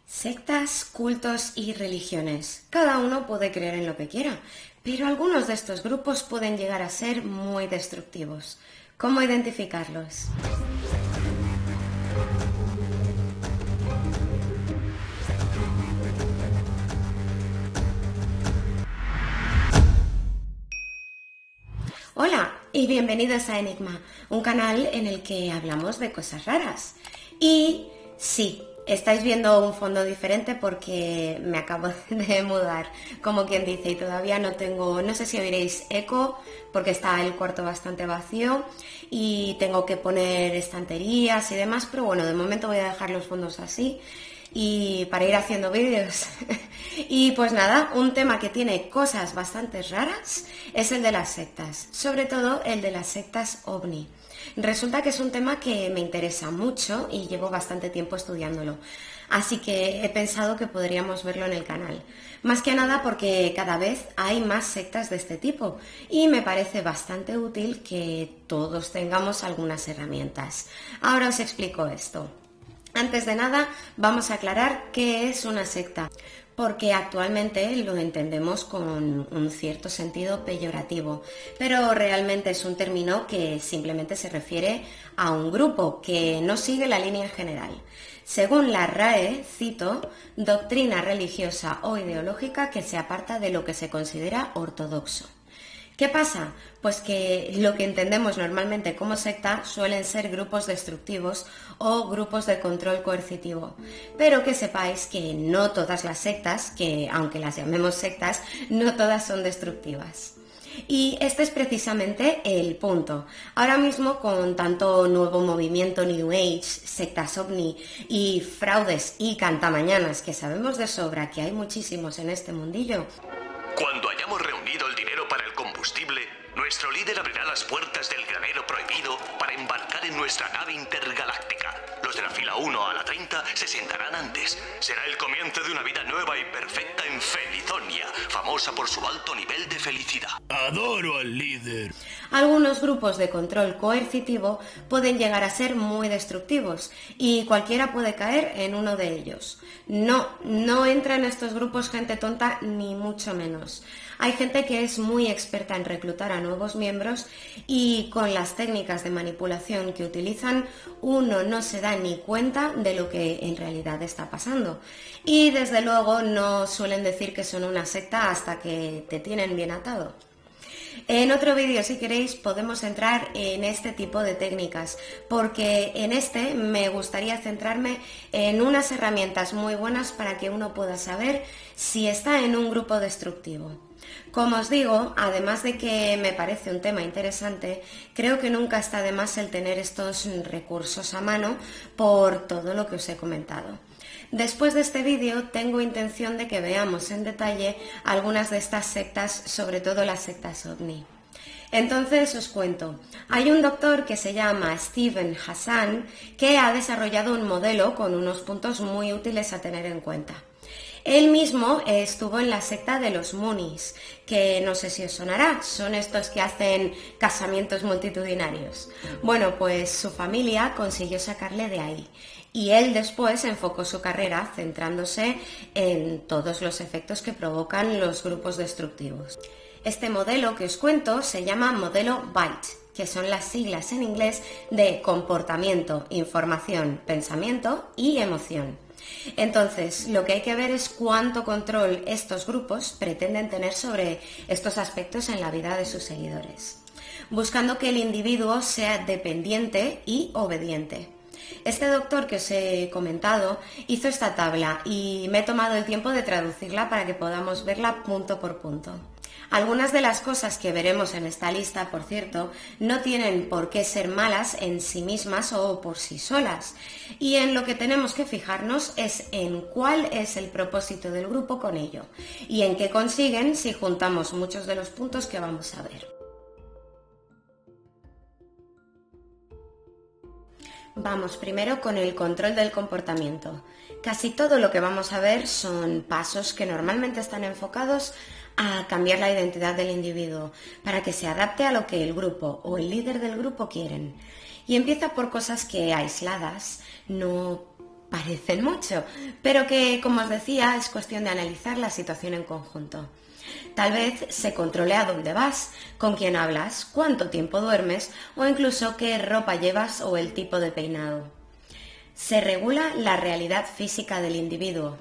Sectas, cultos y religiones. Cada uno puede creer en lo que quiera, pero algunos de estos grupos pueden llegar a ser muy destructivos. ¿Cómo identificarlos? Hola y bienvenidos a Enigma, un canal en el que hablamos de cosas raras. Y sí, estáis viendo un fondo diferente porque me acabo de mudar, como quien dice, y todavía no sé si oiréis eco porque está el cuarto bastante vacío y tengo que poner estanterías y demás, pero bueno, de momento voy a dejar los fondos así y para ir haciendo vídeos. Y pues nada, un tema que tiene cosas bastante raras es el de las sectas, sobre todo el de las sectas ovni. Resulta que es un tema que me interesa mucho y llevo bastante tiempo estudiándolo, así que he pensado que podríamos verlo en el canal. Más que nada porque cada vez hay más sectas de este tipo y me parece bastante útil que todos tengamos algunas herramientas. Ahora os explico esto. Antes de nada, vamos a aclarar qué es una secta, porque actualmente lo entendemos con un cierto sentido peyorativo, pero realmente es un término que simplemente se refiere a un grupo que no sigue la línea general. Según la RAE, cito, doctrina religiosa o ideológica que se aparta de lo que se considera ortodoxo. ¿Qué pasa? Pues que lo que entendemos normalmente como secta suelen ser grupos destructivos o grupos de control coercitivo. Pero que sepáis que no todas las sectas, que aunque las llamemos sectas, no todas son destructivas. Y este es precisamente el punto. Ahora mismo, con tanto nuevo movimiento New Age, sectas ovni y fraudes y cantamañanas, que sabemos de sobra que hay muchísimos en este mundillo. Cuando hayamos reunido el dinero para el combustible, nuestro líder abrirá las puertas del granero prohibido para embarcar en nuestra nave intergaláctica. Los de la fila 1 a la 30 se sentarán antes. Será el comienzo de una vida nueva y perfecta en Felizonia, famosa por su alto nivel de felicidad. Adoro al líder. Algunos grupos de control coercitivo pueden llegar a ser muy destructivos y cualquiera puede caer en uno de ellos. No entra en estos grupos gente tonta ni mucho menos. Hay gente que es muy experta en reclutar a nuevos miembros y con las técnicas de manipulación que utilizan uno no se da ni cuenta de lo que en realidad está pasando. Y desde luego no suelen decir que son una secta hasta que te tienen bien atado. En otro vídeo, si queréis, podemos entrar en este tipo de técnicas, porque en este me gustaría centrarme en unas herramientas muy buenas para que uno pueda saber si está en un grupo destructivo. Como os digo, además de que me parece un tema interesante, creo que nunca está de más el tener estos recursos a mano por todo lo que os he comentado. Después de este vídeo tengo intención de que veamos en detalle algunas de estas sectas, sobre todo las sectas ovni. Entonces os cuento, hay un doctor que se llama Steven Hassan que ha desarrollado un modelo con unos puntos muy útiles a tener en cuenta. Él mismo estuvo en la secta de los Moonies, que no sé si os sonará, son estos que hacen casamientos multitudinarios. Bueno, pues su familia consiguió sacarle de ahí y él después enfocó su carrera centrándose en todos los efectos que provocan los grupos destructivos. Este modelo que os cuento se llama modelo BITE, que son las siglas en inglés de comportamiento, información, pensamiento y emoción. Entonces, lo que hay que ver es cuánto control estos grupos pretenden tener sobre estos aspectos en la vida de sus seguidores, buscando que el individuo sea dependiente y obediente. Este doctor que os he comentado hizo esta tabla y me he tomado el tiempo de traducirla para que podamos verla punto por punto. Algunas de las cosas que veremos en esta lista, por cierto, no tienen por qué ser malas en sí mismas o por sí solas. Y en lo que tenemos que fijarnos es en cuál es el propósito del grupo con ello y en qué consiguen si juntamos muchos de los puntos que vamos a ver. Vamos primero con el control del comportamiento. Casi todo lo que vamos a ver son pasos que normalmente están enfocados a cambiar la identidad del individuo para que se adapte a lo que el grupo o el líder del grupo quieren. Y empieza por cosas que aisladas no parecen mucho, pero que, como os decía, es cuestión de analizar la situación en conjunto. Tal vez se controle a dónde vas, con quién hablas, cuánto tiempo duermes o incluso qué ropa llevas o el tipo de peinado. Se regula la realidad física del individuo.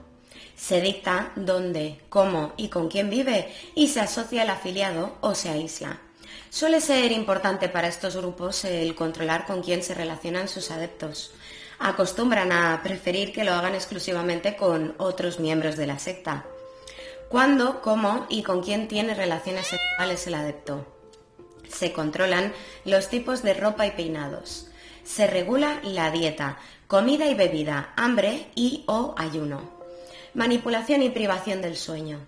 Se dicta dónde, cómo y con quién vive y se asocia al afiliado o se aísla. Suele ser importante para estos grupos el controlar con quién se relacionan sus adeptos. Acostumbran a preferir que lo hagan exclusivamente con otros miembros de la secta. ¿Cuándo, cómo y con quién tiene relaciones sexuales el adepto? Se controlan los tipos de ropa y peinados. Se regula la dieta, comida y bebida, hambre y o ayuno. Manipulación y privación del sueño.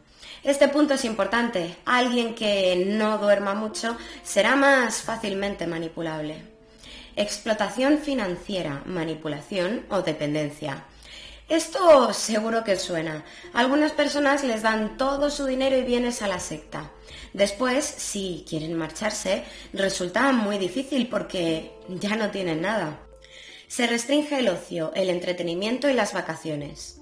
Este punto es importante. Alguien que no duerma mucho será más fácilmente manipulable. Explotación financiera, manipulación o dependencia. Esto seguro que suena. Algunas personas les dan todo su dinero y bienes a la secta. Después, si quieren marcharse, resulta muy difícil porque ya no tienen nada. Se restringe el ocio, el entretenimiento y las vacaciones.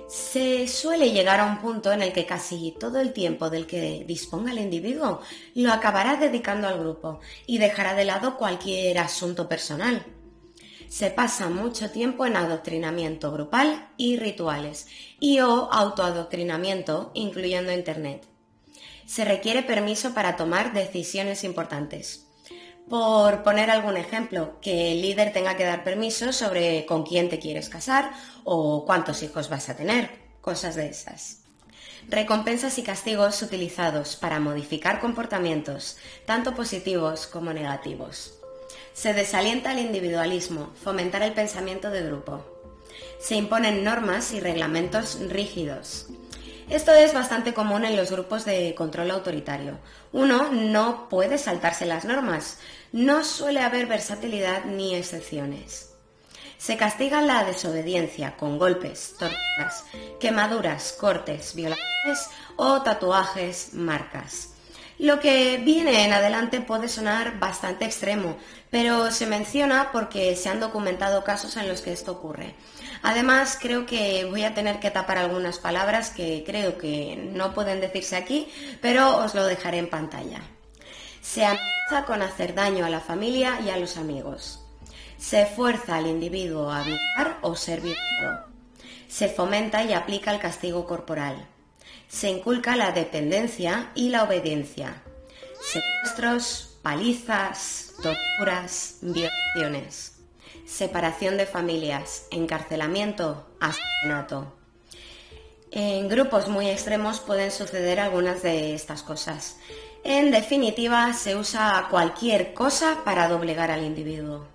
Se suele llegar a un punto en el que casi todo el tiempo del que disponga el individuo lo acabará dedicando al grupo y dejará de lado cualquier asunto personal. Se pasa mucho tiempo en adoctrinamiento grupal y rituales y o autoadoctrinamiento, incluyendo Internet. Se requiere permiso para tomar decisiones importantes. Por poner algún ejemplo, que el líder tenga que dar permiso sobre con quién te quieres casar o cuántos hijos vas a tener, cosas de esas. Recompensas y castigos utilizados para modificar comportamientos, tanto positivos como negativos. Se desalienta el individualismo, fomentar el pensamiento de grupo. Se imponen normas y reglamentos rígidos. Esto es bastante común en los grupos de control autoritario. Uno no puede saltarse las normas. No suele haber versatilidad ni excepciones. Se castiga la desobediencia con golpes, torturas, quemaduras, cortes, violaciones o tatuajes, marcas. Lo que viene en adelante puede sonar bastante extremo, pero se menciona porque se han documentado casos en los que esto ocurre. Además, creo que voy a tener que tapar algunas palabras que creo que no pueden decirse aquí, pero os lo dejaré en pantalla. Se amenaza con hacer daño a la familia y a los amigos. Se fuerza al individuo a violar o ser violado. Se fomenta y aplica el castigo corporal. Se inculca la dependencia y la obediencia. Secuestros, palizas, torturas, violaciones. Separación de familias, encarcelamiento, asesinato. En grupos muy extremos pueden suceder algunas de estas cosas. En definitiva, se usa cualquier cosa para doblegar al individuo.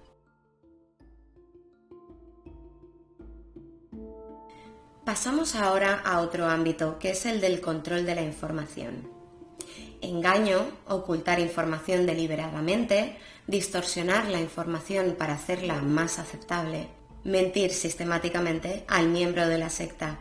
Pasamos ahora a otro ámbito, que es el del control de la información. Engaño, ocultar información deliberadamente, distorsionar la información para hacerla más aceptable, mentir sistemáticamente al miembro de la secta.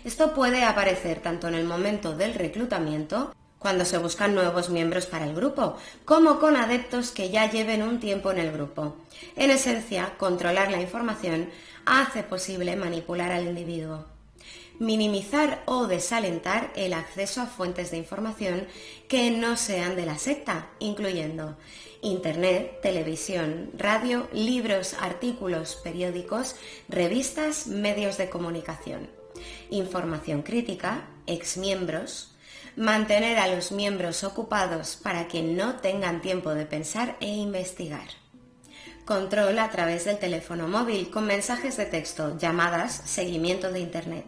Esto puede aparecer tanto en el momento del reclutamiento, cuando se buscan nuevos miembros para el grupo, como con adeptos que ya lleven un tiempo en el grupo. En esencia, controlar la información hace posible manipular al individuo. Minimizar o desalentar el acceso a fuentes de información que no sean de la secta, incluyendo Internet, televisión, radio, libros, artículos, periódicos, revistas, medios de comunicación. Información crítica, exmiembros. Mantener a los miembros ocupados para que no tengan tiempo de pensar e investigar. Control a través del teléfono móvil con mensajes de texto, llamadas, seguimiento de Internet.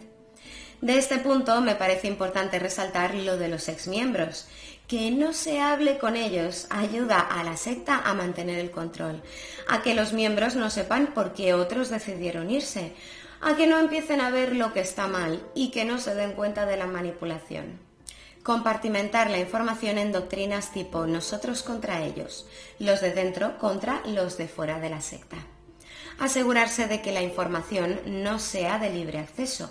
De este punto me parece importante resaltar lo de los exmiembros. Que no se hable con ellos ayuda a la secta a mantener el control, a que los miembros no sepan por qué otros decidieron irse, a que no empiecen a ver lo que está mal y que no se den cuenta de la manipulación. Compartimentar la información en doctrinas tipo nosotros contra ellos, los de dentro contra los de fuera de la secta. Asegurarse de que la información no sea de libre acceso.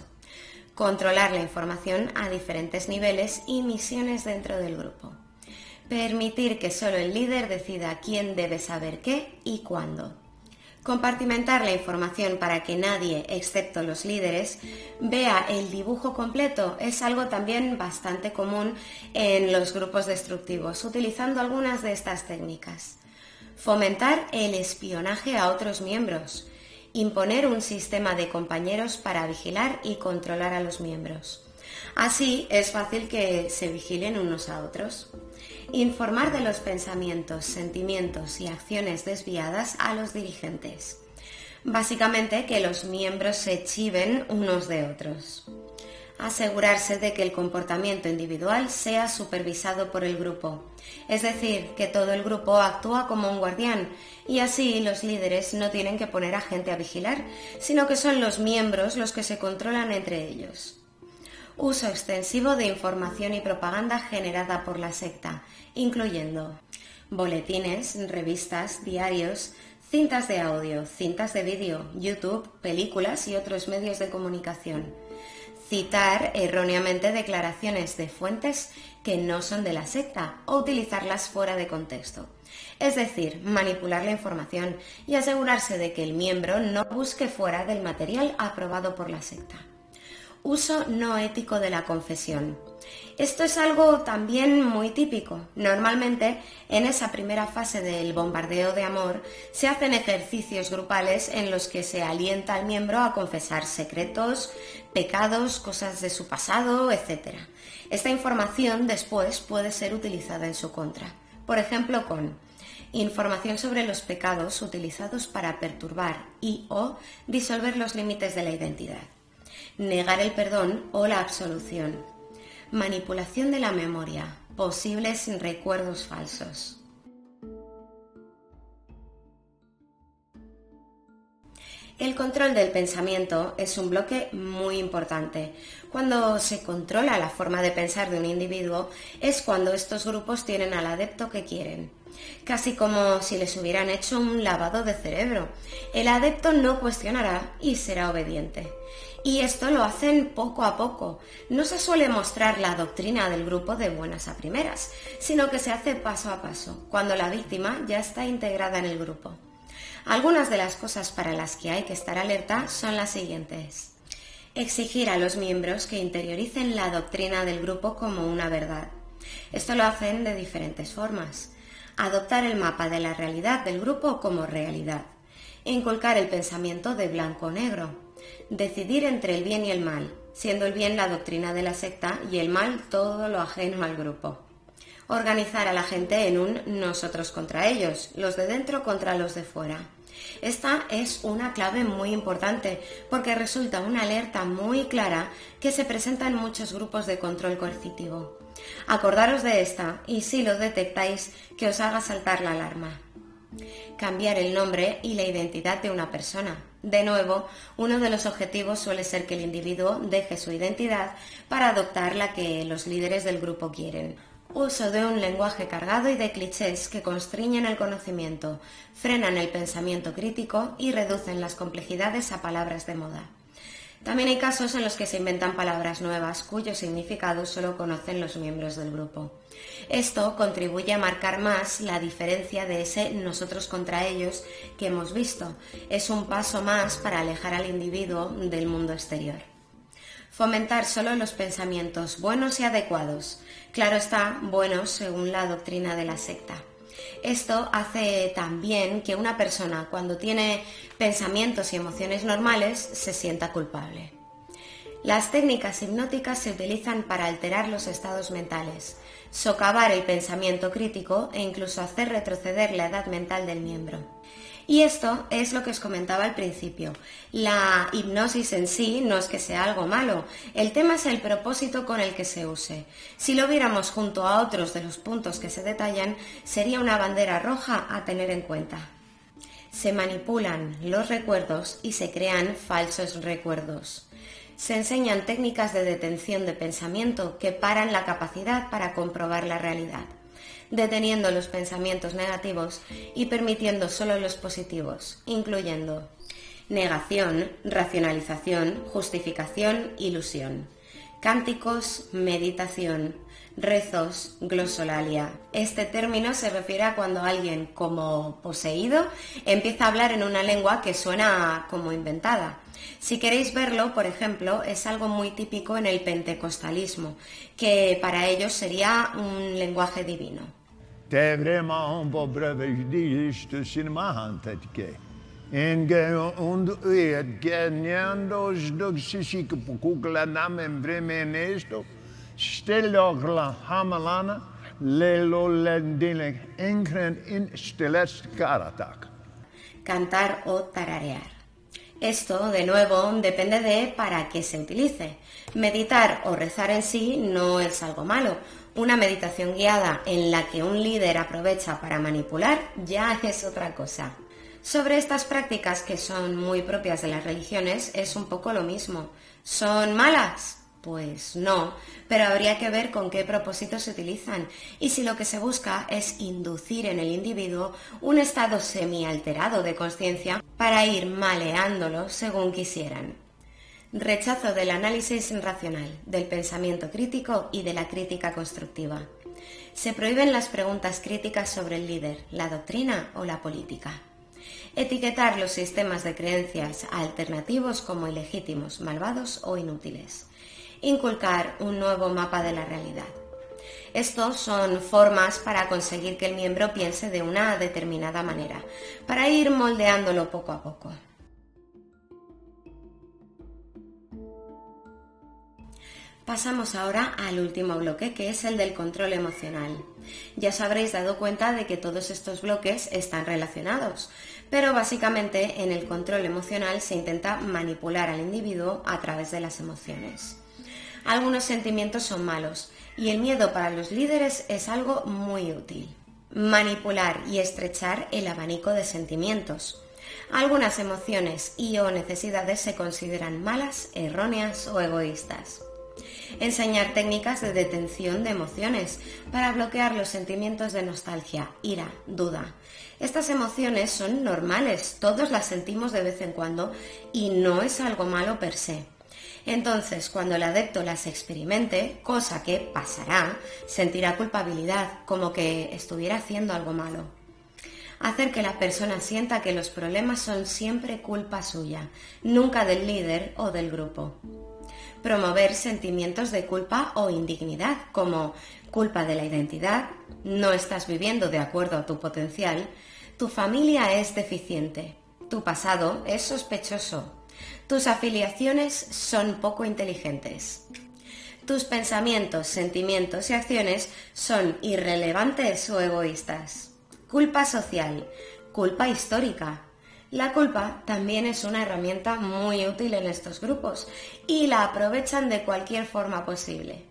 Controlar la información a diferentes niveles y misiones dentro del grupo. Permitir que solo el líder decida quién debe saber qué y cuándo. Compartimentar la información para que nadie, excepto los líderes, vea el dibujo completo es algo también bastante común en los grupos destructivos, utilizando algunas de estas técnicas. Fomentar el espionaje a otros miembros. Imponer un sistema de compañeros para vigilar y controlar a los miembros. Así es fácil que se vigilen unos a otros. Informar de los pensamientos, sentimientos y acciones desviadas a los dirigentes. Básicamente que los miembros se chiven unos de otros. Asegurarse de que el comportamiento individual sea supervisado por el grupo. Es decir, que todo el grupo actúa como un guardián y así los líderes no tienen que poner a gente a vigilar, sino que son los miembros los que se controlan entre ellos. Uso extensivo de información y propaganda generada por la secta, incluyendo boletines, revistas, diarios, cintas de audio, cintas de vídeo, YouTube, películas y otros medios de comunicación. Citar erróneamente declaraciones de fuentes que no son de la secta o utilizarlas fuera de contexto. Es decir, manipular la información y asegurarse de que el miembro no busque fuera del material aprobado por la secta. Uso no ético de la confesión. Esto es algo también muy típico. Normalmente, en esa primera fase del bombardeo de amor, se hacen ejercicios grupales en los que se alienta al miembro a confesar secretos, pecados, cosas de su pasado, etc. Esta información después puede ser utilizada en su contra. Por ejemplo, con información sobre los pecados utilizados para perturbar y/o disolver los límites de la identidad. Negar el perdón o la absolución. Manipulación de la memoria. Posibles recuerdos falsos. El control del pensamiento es un bloque muy importante. Cuando se controla la forma de pensar de un individuo es cuando estos grupos tienen al adepto que quieren. Casi como si les hubieran hecho un lavado de cerebro. El adepto no cuestionará y será obediente. Y esto lo hacen poco a poco. No se suele mostrar la doctrina del grupo de buenas a primeras, sino que se hace paso a paso, cuando la víctima ya está integrada en el grupo. Algunas de las cosas para las que hay que estar alerta son las siguientes. Exigir a los miembros que interioricen la doctrina del grupo como una verdad. Esto lo hacen de diferentes formas. Adoptar el mapa de la realidad del grupo como realidad. Inculcar el pensamiento de blanco o negro. Decidir entre el bien y el mal, siendo el bien la doctrina de la secta y el mal todo lo ajeno al grupo. Organizar a la gente en un nosotros contra ellos, los de dentro contra los de fuera. Esta es una clave muy importante porque resulta una alerta muy clara que se presenta en muchos grupos de control coercitivo. Acordaros de esta y si lo detectáis, que os haga saltar la alarma. Cambiar el nombre y la identidad de una persona. De nuevo, uno de los objetivos suele ser que el individuo deje su identidad para adoptar la que los líderes del grupo quieren. Uso de un lenguaje cargado y de clichés que constriñen el conocimiento, frenan el pensamiento crítico y reducen las complejidades a palabras de moda. También hay casos en los que se inventan palabras nuevas cuyo significado solo conocen los miembros del grupo. Esto contribuye a marcar más la diferencia de ese nosotros contra ellos que hemos visto. Es un paso más para alejar al individuo del mundo exterior. Fomentar solo los pensamientos buenos y adecuados. Claro está, buenos según la doctrina de la secta. Esto hace también que una persona, cuando tiene pensamientos y emociones normales, se sienta culpable. Las técnicas hipnóticas se utilizan para alterar los estados mentales, socavar el pensamiento crítico e incluso hacer retroceder la edad mental del miembro. Y esto es lo que os comentaba al principio. La hipnosis en sí no es que sea algo malo, el tema es el propósito con el que se use. Si lo viéramos junto a otros de los puntos que se detallan, sería una bandera roja a tener en cuenta. Se manipulan los recuerdos y se crean falsos recuerdos. Se enseñan técnicas de detención de pensamiento que paran la capacidad para comprobar la realidad, deteniendo los pensamientos negativos y permitiendo solo los positivos, incluyendo negación, racionalización, justificación, ilusión. Cánticos, meditación, rezos, glosolalia. Este término se refiere a cuando alguien, como poseído, empieza a hablar en una lengua que suena como inventada. Si queréis verlo, por ejemplo, es algo muy típico en el pentecostalismo, que para ellos sería un lenguaje divino. Cantar o tararear. Esto, de nuevo, depende de para qué se utilice. Meditar o rezar en sí no es algo malo. Una meditación guiada en la que un líder aprovecha para manipular ya es otra cosa. Sobre estas prácticas que son muy propias de las religiones es un poco lo mismo. ¿Son malas? Pues no, pero habría que ver con qué propósitos se utilizan y si lo que se busca es inducir en el individuo un estado semi-alterado de conciencia para ir maleándolo según quisieran. Rechazo del análisis racional, del pensamiento crítico y de la crítica constructiva. Se prohíben las preguntas críticas sobre el líder, la doctrina o la política. Etiquetar los sistemas de creencias alternativos como ilegítimos, malvados o inútiles. Inculcar un nuevo mapa de la realidad. Estos son formas para conseguir que el miembro piense de una determinada manera, para ir moldeándolo poco a poco. Pasamos ahora al último bloque, que es el del control emocional. Ya os habréis dado cuenta de que todos estos bloques están relacionados, pero básicamente en el control emocional se intenta manipular al individuo a través de las emociones. Algunos sentimientos son malos y el miedo para los líderes es algo muy útil. Manipular y estrechar el abanico de sentimientos. Algunas emociones y o necesidades se consideran malas, erróneas o egoístas. Enseñar técnicas de detención de emociones para bloquear los sentimientos de nostalgia, ira, duda. Estas emociones son normales, todos las sentimos de vez en cuando y no es algo malo per se. Entonces, cuando el adepto las experimente, cosa que pasará, sentirá culpabilidad, como que estuviera haciendo algo malo. Hacer que la persona sienta que los problemas son siempre culpa suya, nunca del líder o del grupo. Promover sentimientos de culpa o indignidad, como culpa de la identidad, no estás viviendo de acuerdo a tu potencial, tu familia es deficiente, tu pasado es sospechoso, tus afiliaciones son poco inteligentes, tus pensamientos, sentimientos y acciones son irrelevantes o egoístas. Culpa social, culpa histórica. La culpa también es una herramienta muy útil en estos grupos y la aprovechan de cualquier forma posible.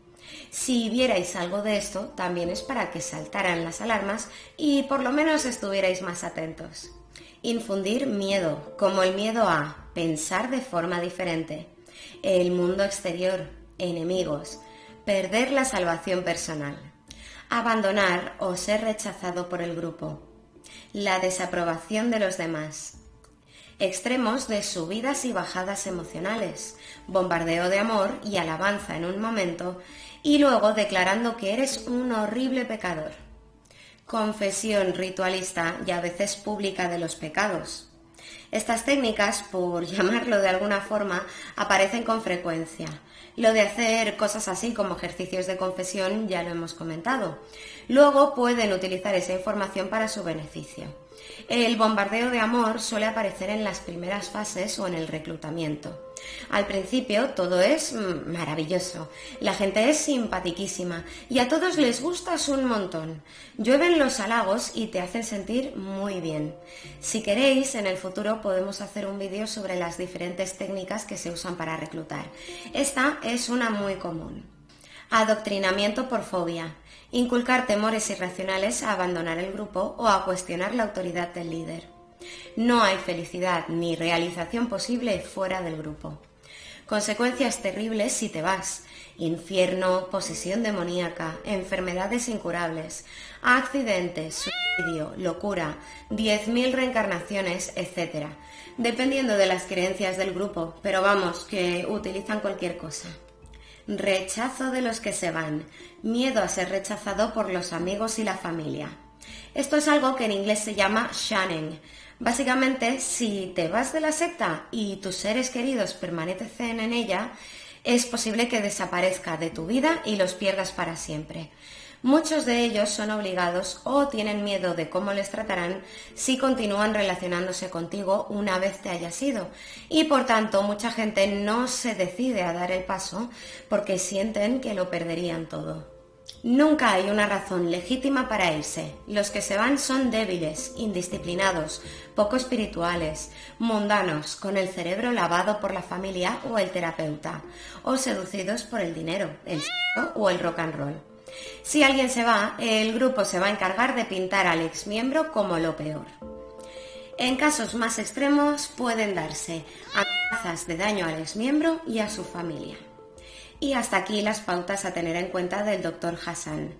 Si vierais algo de esto, también es para que saltaran las alarmas y por lo menos estuvierais más atentos. Infundir miedo, como el miedo a pensar de forma diferente, el mundo exterior, enemigos, perder la salvación personal, abandonar o ser rechazado por el grupo, la desaprobación de los demás, extremos de subidas y bajadas emocionales, bombardeo de amor y alabanza en un momento y luego declarando que eres un horrible pecador. Confesión ritualista y a veces pública de los pecados. Estas técnicas, por llamarlo de alguna forma, aparecen con frecuencia. Lo de hacer cosas así como ejercicios de confesión ya lo hemos comentado. Luego pueden utilizar esa información para su beneficio. El bombardeo de amor suele aparecer en las primeras fases o en el reclutamiento. Al principio todo es maravilloso, la gente es simpatiquísima y a todos les gustas un montón. Llueven los halagos y te hacen sentir muy bien. Si queréis, en el futuro podemos hacer un vídeo sobre las diferentes técnicas que se usan para reclutar. Esta es una muy común. Adoctrinamiento por fobia. Inculcar temores irracionales a abandonar el grupo o a cuestionar la autoridad del líder. No hay felicidad ni realización posible fuera del grupo. Consecuencias terribles si te vas. Infierno, posesión demoníaca, enfermedades incurables, accidentes, suicidio, locura, 10.000 reencarnaciones, etc. Dependiendo de las creencias del grupo, pero vamos, que utilizan cualquier cosa. rechazo de los que se van, miedo a ser rechazado por los amigos y la familia. Esto es algo que en inglés se llama shunning. Básicamente, si te vas de la secta y tus seres queridos permanecen en ella, es posible que desaparezca de tu vida y los pierdas para siempre. Muchos de ellos son obligados o tienen miedo de cómo les tratarán si continúan relacionándose contigo una vez te hayas ido, y por tanto mucha gente no se decide a dar el paso porque sienten que lo perderían todo. Nunca hay una razón legítima para irse. Los que se van son débiles, indisciplinados, poco espirituales, mundanos, con el cerebro lavado por la familia o el terapeuta, o seducidos por el dinero, el sexo o el rock and roll. Si alguien se va, el grupo se va a encargar de pintar al exmiembro como lo peor. En casos más extremos pueden darse amenazas de daño al exmiembro y a su familia. Y hasta aquí las pautas a tener en cuenta del Dr. Hassan.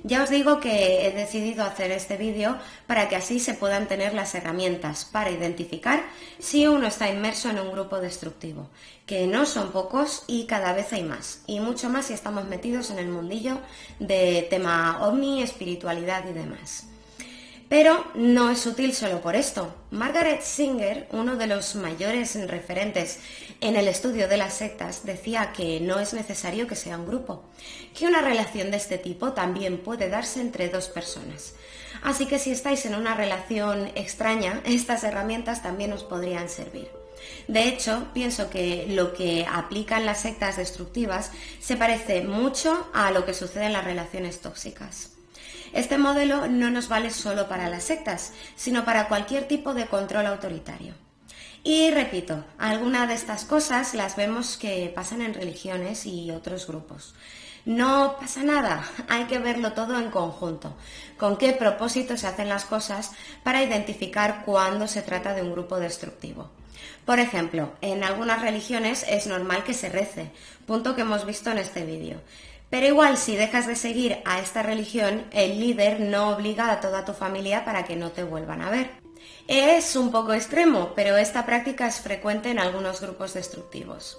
Ya os digo que he decidido hacer este vídeo para que así se puedan tener las herramientas para identificar si uno está inmerso en un grupo destructivo, que no son pocos y cada vez hay más, y mucho más si estamos metidos en el mundillo de tema ovni, espiritualidad y demás. Pero no es útil solo por esto. Margaret Singer, uno de los mayores referentes en el estudio de las sectas, decía que no es necesario que sea un grupo, que una relación de este tipo también puede darse entre dos personas. Así que si estáis en una relación extraña, estas herramientas también os podrían servir. De hecho, pienso que lo que aplican las sectas destructivas se parece mucho a lo que sucede en las relaciones tóxicas. Este modelo no nos vale solo para las sectas, sino para cualquier tipo de control autoritario. Y repito, algunas de estas cosas las vemos que pasan en religiones y otros grupos. No pasa nada, hay que verlo todo en conjunto, con qué propósito se hacen las cosas para identificar cuándo se trata de un grupo destructivo. Por ejemplo, en algunas religiones es normal que se rece, punto que hemos visto en este vídeo. Pero igual, si dejas de seguir a esta religión, el líder no obliga a toda tu familia para que no te vuelvan a ver. Es un poco extremo, pero esta práctica es frecuente en algunos grupos destructivos.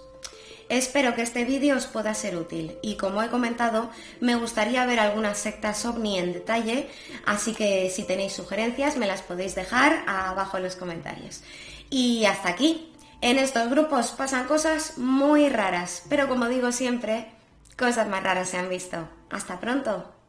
Espero que este vídeo os pueda ser útil y, como he comentado, me gustaría ver algunas sectas ovni en detalle, así que si tenéis sugerencias me las podéis dejar abajo en los comentarios. Y hasta aquí. En estos grupos pasan cosas muy raras, pero como digo siempre, cosas más raras se han visto. ¡Hasta pronto!